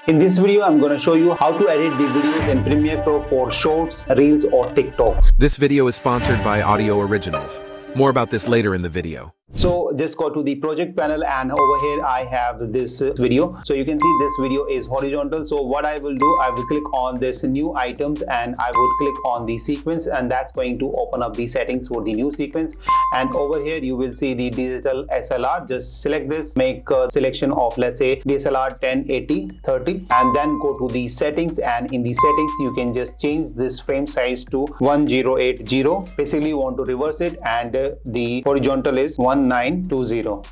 In this video, I'm going to show you how to edit the videos in Premiere Pro for Shorts, Reels or TikToks. This video is sponsored by Audio Originals. More about this later in the video. So just go to the project panel and over here I have this video. So you can see this video is horizontal. So what I will do, I will click on this new items and I would click on the sequence, and that's going to open up the settings for the new sequence. And over here you will see the digital SLR. Just select this, make a selection of, let's say, DSLR 1080 30, and then go to the settings, and in the settings you can just change this frame size to 1080. Basically you want to reverse it, and the horizontal is 1920.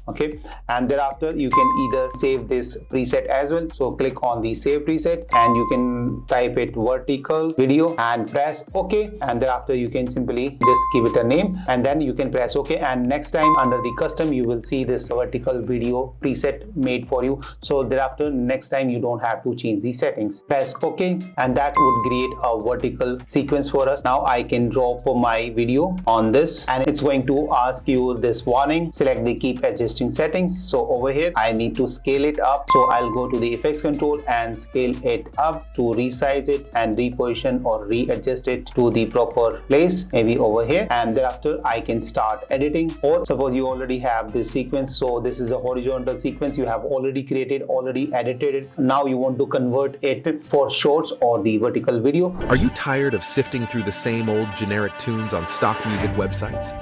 Okay, and thereafter you can either save this preset as well. So click on the save preset and you can type it vertical video and press OK, and thereafter you can simply just give it a name and then you can press OK. And next time under the custom you will see this vertical video preset made for you. So thereafter next time you don't have to change the settings. Press OK and that would create a vertical sequence for us. Now I can drop my video on this and it's going to ask you this warning. Select the keep adjusting settings. So over here I need to scale it up. So I'll go to the effects control and scale it up to resize it and reposition or readjust it to the proper place, maybe over here. And thereafter I can start editing. Or suppose you already have this sequence. So this is a horizontal sequence you have already created, already edited it. Now you want to convert it for shorts or the vertical video. Are you tired of sifting through the same old generic tunes on stock music websites?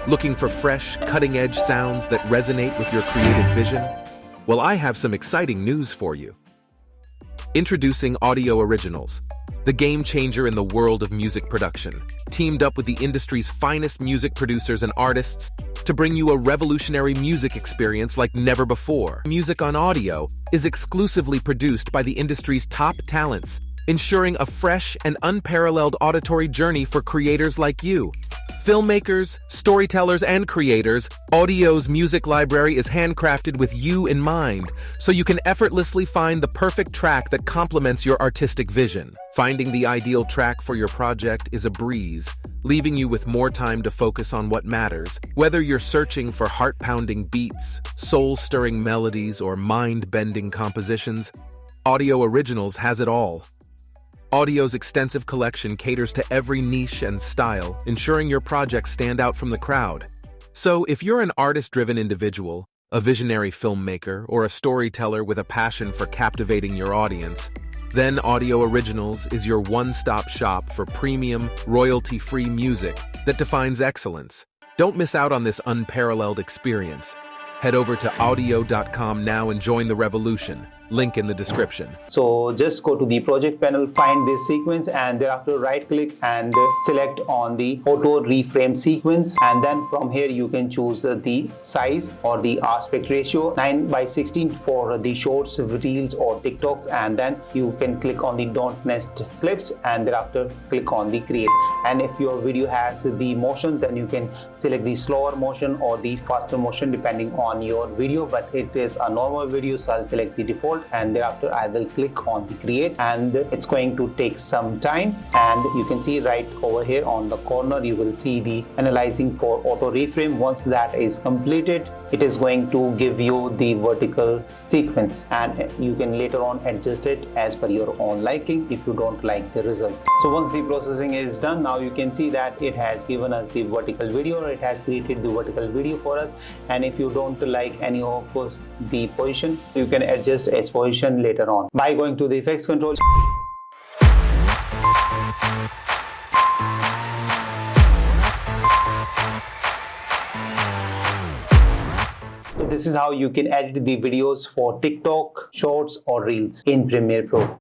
Looking for fresh, cutting-edge sounds that resonate with your creative vision? Well, I have some exciting news for you. Introducing Audio Originals, the game changer in the world of music production, teamed up with the industry's finest music producers and artists to bring you a revolutionary music experience like never before. Music on Audio is exclusively produced by the industry's top talents, ensuring a fresh and unparalleled auditory journey for creators like you. Filmmakers, storytellers, and creators, Audio's music library is handcrafted with you in mind, so you can effortlessly find the perfect track that complements your artistic vision. Finding the ideal track for your project is a breeze, leaving you with more time to focus on what matters. Whether you're searching for heart-pounding beats, soul-stirring melodies, or mind-bending compositions, Audio Originals has it all. Audio's extensive collection caters to every niche and style, ensuring your projects stand out from the crowd. So, if you're an artist-driven individual, a visionary filmmaker, or a storyteller with a passion for captivating your audience, then Audio Originals is your one-stop shop for premium, royalty-free music that defines excellence. Don't miss out on this unparalleled experience. Head over to audio.com now and join the revolution. Link in the description. So just go to the project panel, find this sequence, and thereafter right click and select on the auto reframe sequence, and then from here you can choose the size or the aspect ratio 9:16 for the shorts, reels or TikToks, and then you can click on the don't nest clips and thereafter click on the create. And if your video has the motion, then you can select the slower motion or the faster motion depending on your video, but it is a normal video, so I'll select the default and thereafter I will click on the create, and it's going to take some time. And you can see right over here on the corner you will see the analyzing for auto reframe. Once that is completed, it is going to give you the vertical sequence, and you can later on adjust it as per your own liking if you don't like the result. So once the processing is done, now you can see that it has given us the vertical video, or it has created the vertical video for us. And if you don't like any of the position, you can adjust its position later on by going to the effects control. So this is how you can edit the videos for TikTok, Shorts or Reels in Premiere Pro.